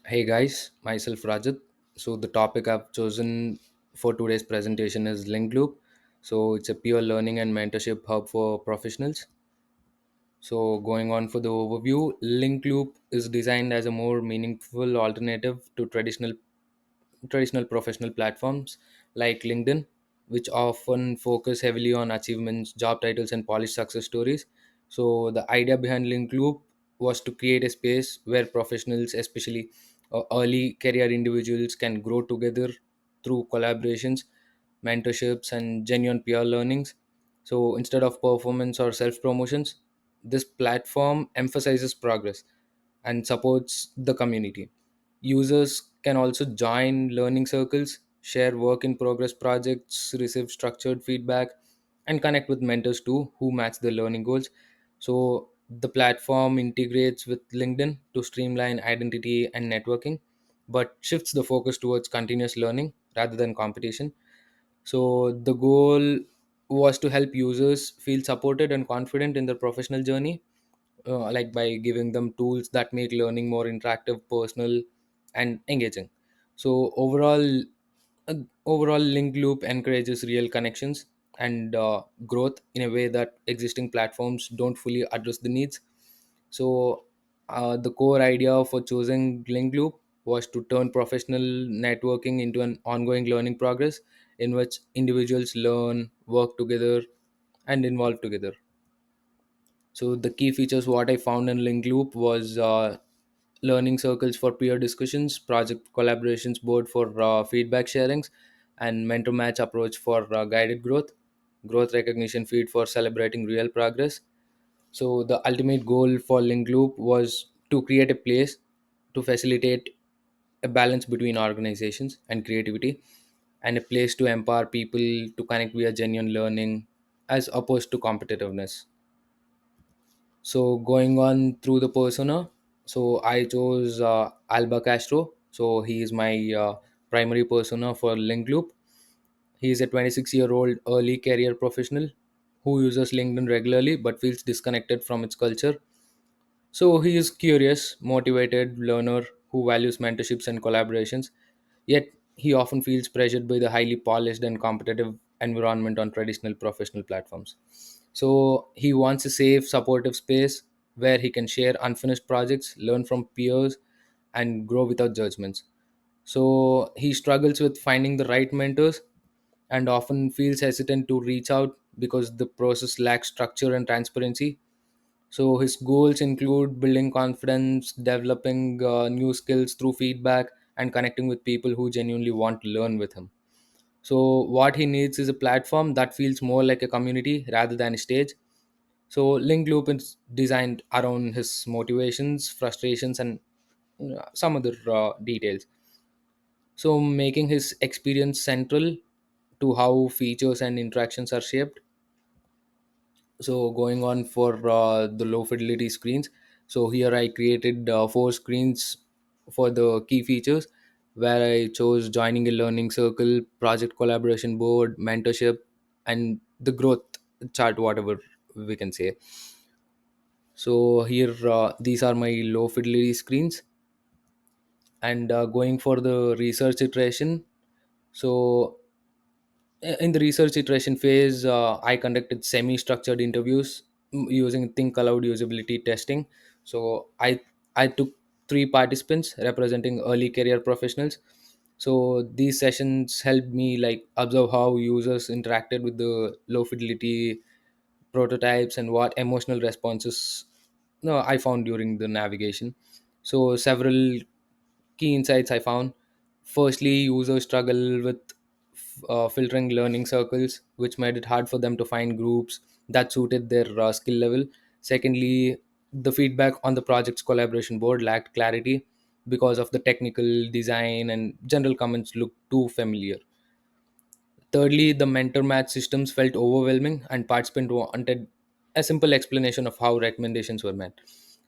Hey guys, myself Rajat. So the topic I've chosen for today's presentation is Linkedloop. So it's a peer learning and mentorship hub for professionals. So going on for the overview, Linkedloop is designed as a more meaningful alternative to traditional professional platforms like LinkedIn, which often focus heavily on achievements, job titles, and polished success stories. So, the idea behind Link Loop was to create a space where professionals, especially early career individuals, can grow together through collaborations, mentorships, and genuine peer learnings. So, instead of performance or self promotions, this platform emphasizes progress and supports the community. Users can also join learning circles, share work in progress projects, receive structured feedback, and connect with mentors too who match their learning goals. So, the platform integrates with LinkedIn to streamline identity and networking, but shifts the focus towards continuous learning rather than competition. So, the goal was to help users feel supported and confident in their professional journey, like by giving them tools that make learning more interactive, personal, and engaging. So overall, Link Loop encourages real connections and growth in a way that existing platforms don't fully address the needs. So the core idea for choosing Link Loop was to turn professional networking into an ongoing learning progress in which individuals learn, work together, and involve together. So the key features what I found in Link Loop was learning circles for peer discussions, project collaborations board for feedback sharings, and mentor match approach for guided growth, growth recognition feed for celebrating real progress. So the ultimate goal for Link Loop was to create a place to facilitate a balance between organizations and creativity, and a place to empower people to connect via genuine learning as opposed to competitiveness. So going on through the persona, so I chose Alba Castro. So he is my primary persona for Link Loop. He is a 26-year-old early career professional who uses LinkedIn regularly but feels disconnected from its culture. So he is curious, motivated learner who values mentorships and collaborations, yet he often feels pressured by the highly polished and competitive environment on traditional professional platforms. So he wants a safe, supportive space where he can share unfinished projects, learn from peers, and grow without judgments. So he struggles with finding the right mentors and often feels hesitant to reach out because the process lacks structure and transparency. So his goals include building confidence, developing new skills through feedback, and connecting with people who genuinely want to learn with him. So what he needs is a platform that feels more like a community rather than a stage. So Link Loop is designed around his motivations, frustrations, and some other details. So making his experience central to how features and interactions are shaped. So going on for the low fidelity screens, so here I created four screens for the key features, where I chose joining a learning circle, project collaboration board, mentorship, and the growth chart, whatever we can say. So here these are my low fidelity screens. And going for the research iteration, so in the research iteration phase, I conducted semi-structured interviews using Think Aloud usability testing. So I took three participants representing early career professionals. So these sessions helped me like observe how users interacted with the low fidelity prototypes and what emotional responses no I found during the navigation. So several key insights I found. Firstly, users struggle with filtering learning circles, which made it hard for them to find groups that suited their skill level. Secondly, the feedback on the project's collaboration board lacked clarity because of the technical design and general comments looked too familiar. Thirdly, the mentor match systems felt overwhelming, and participants wanted a simple explanation of how recommendations were met.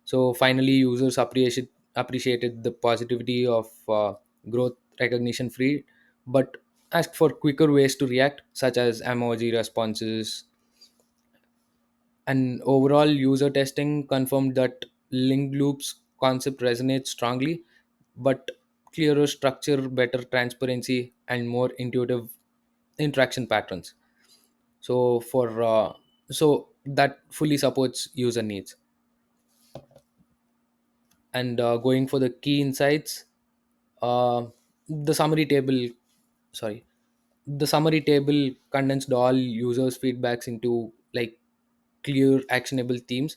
So finally, users appreciated the positivity of growth recognition free, but asked for quicker ways to react, such as emoji responses. And overall, user testing confirmed that linked loops concept resonates strongly. but clearer structure, better transparency, and more intuitive interaction patterns. So for so that fully supports user needs. And going for the key insights, uh, the summary table sorry the summary table condensed all users feedbacks into like clear actionable themes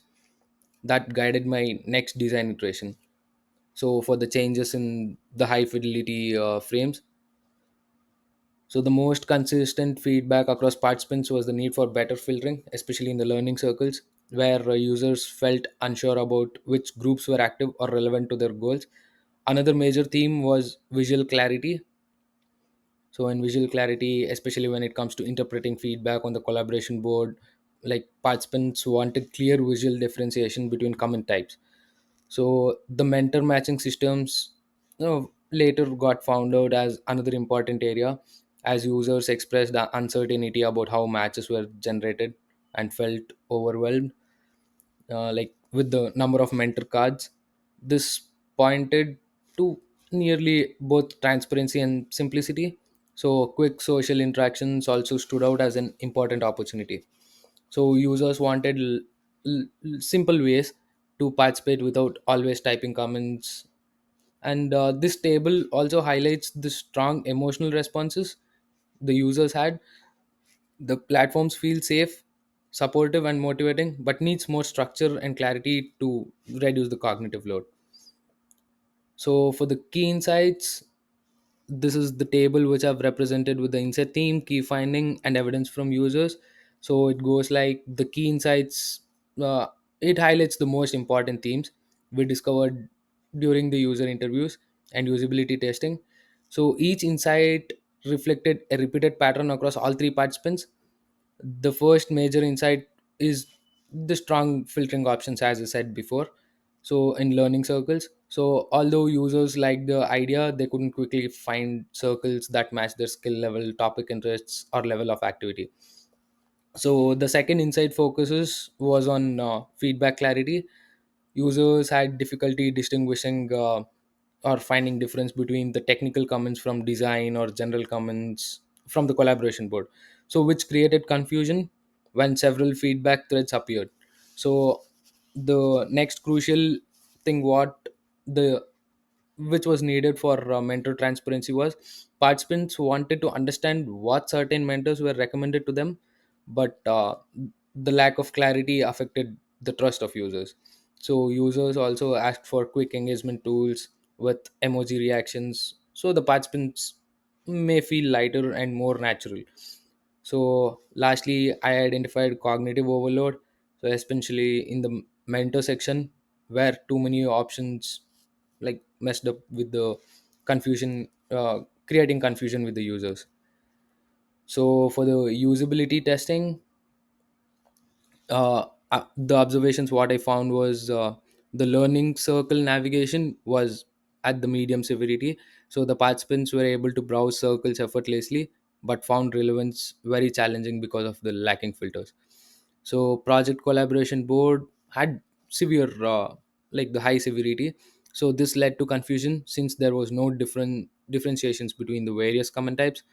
that guided my next design iteration. So for the changes in the high fidelity frames, so the most consistent feedback across participants was the need for better filtering, especially in the learning circles where users felt unsure about which groups were active or relevant to their goals. Another major theme was visual clarity. So in visual clarity, especially when it comes to interpreting feedback on the collaboration board, like participants wanted clear visual differentiation between comment types. So the mentor matching systems, later got found out as another important area, as users expressed the uncertainty about how matches were generated and felt overwhelmed, like with the number of mentor cards. This pointed to nearly both transparency and simplicity. So quick social interactions also stood out as an important opportunity. So users wanted simple ways to participate without always typing comments. And this table also highlights the strong emotional responses the users had. The platforms feel safe, supportive, and motivating, but needs more structure and clarity to reduce the cognitive load. So for the key insights, this is the table which I've represented with the insight theme, key finding, and evidence from users. So it goes like the key insights. Uh, it highlights the most important themes we discovered during the user interviews and usability testing. So each insight reflected a repeated pattern across all three participants. The first major insight is the strong filtering options, as I said before. So in learning circles, so although users liked the idea, they couldn't quickly find circles that match their skill level, topic interests, or level of activity. So the second insight focuses was on feedback clarity. Users had difficulty distinguishing or finding difference between the technical comments from design or general comments from the collaboration board, so which created confusion when several feedback threads appeared. So the next crucial thing what the which was needed for mentor transparency was participants who wanted to understand what certain mentors were recommended to them, but the lack of clarity affected the trust of users. So users also asked for quick engagement tools with emoji reactions, so the participants may feel lighter and more natural. So lastly, I identified cognitive overload, so especially in the mentor section where too many options like messed up with the confusion, creating confusion with the users. So for the usability testing, the observations what I found was the learning circle navigation was at the medium severity. So the participants were able to browse circles effortlessly, but found relevance very challenging because of the lacking filters. So project collaboration board had severe, like the high severity. So this led to confusion since there was no different differentiations between the various comment types.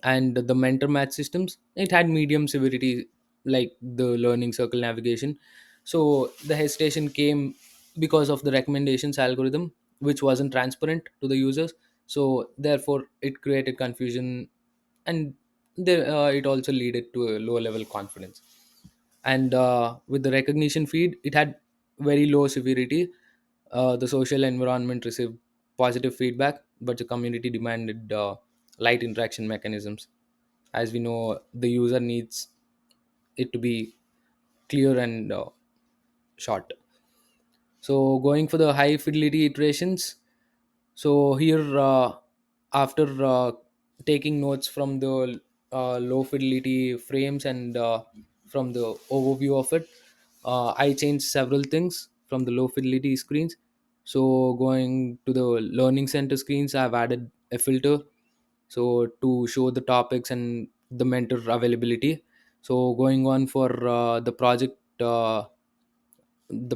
And the mentor match systems, it had medium severity, like the learning circle navigation. So the hesitation came because of the recommendations algorithm, which wasn't transparent to the users. So therefore it created confusion, and there, it also led to a low level confidence. And with the recognition feed, it had very low severity. The social environment received positive feedback, but the community demanded light interaction mechanisms. As we know, the user needs it to be clear and short. So going for the high fidelity iterations, so here, after taking notes from the low fidelity frames and from the overview of it, I changed several things from the low fidelity screens. So going to the learning center screens, I've added a filter so to show the topics and the mentor availability. So going on for the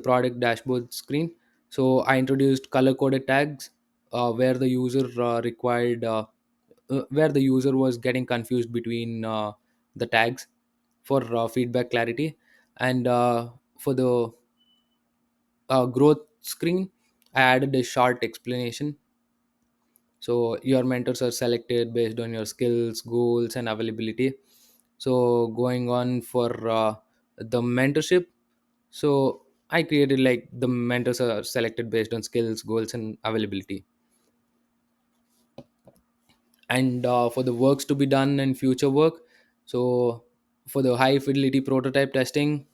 product dashboard screen, so I introduced color coded tags where the user required where the user was getting confused between the tags for feedback clarity. And for the growth screen, I added a short explanation. So your mentors are selected based on your skills, goals, and availability. So going on for the mentorship, so I created like the mentors are selected based on skills, goals, and availability. And for the works to be done and future work, so for the high fidelity prototype testing,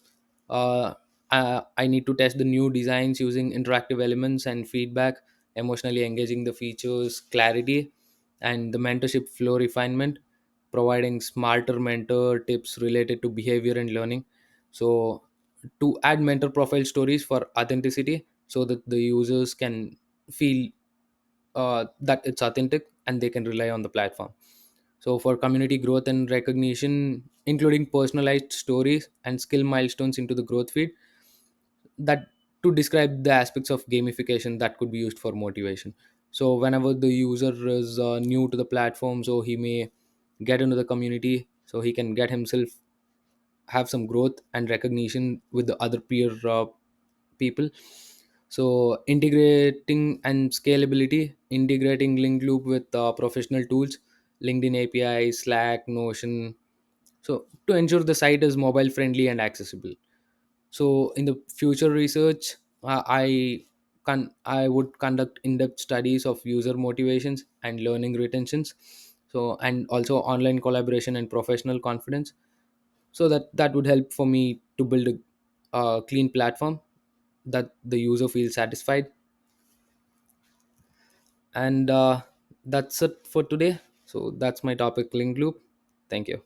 I need to test the new designs using interactive elements and feedback, emotionally engaging the features clarity, and the mentorship flow refinement, providing smarter mentor tips related to behavior and learning. So to add mentor profile stories for authenticity, so that the users can feel that it's authentic and they can rely on the platform. So for community growth and recognition, including personalized stories and skill milestones into the growth feed, that to describe the aspects of gamification that could be used for motivation. So whenever the user is new to the platform, so he may get into the community, so he can get himself have some growth and recognition with the other peer people. So integrating and scalability, integrating link loop with professional tools, LinkedIn API, Slack, Notion, so to ensure the site is mobile friendly and accessible. So in the future research, I would conduct in-depth studies of user motivations and learning retentions, so and also online collaboration and professional confidence. So that would help for me to build a clean platform that the user feels satisfied. And that's it for today. So that's my topic, link loop. Thank you.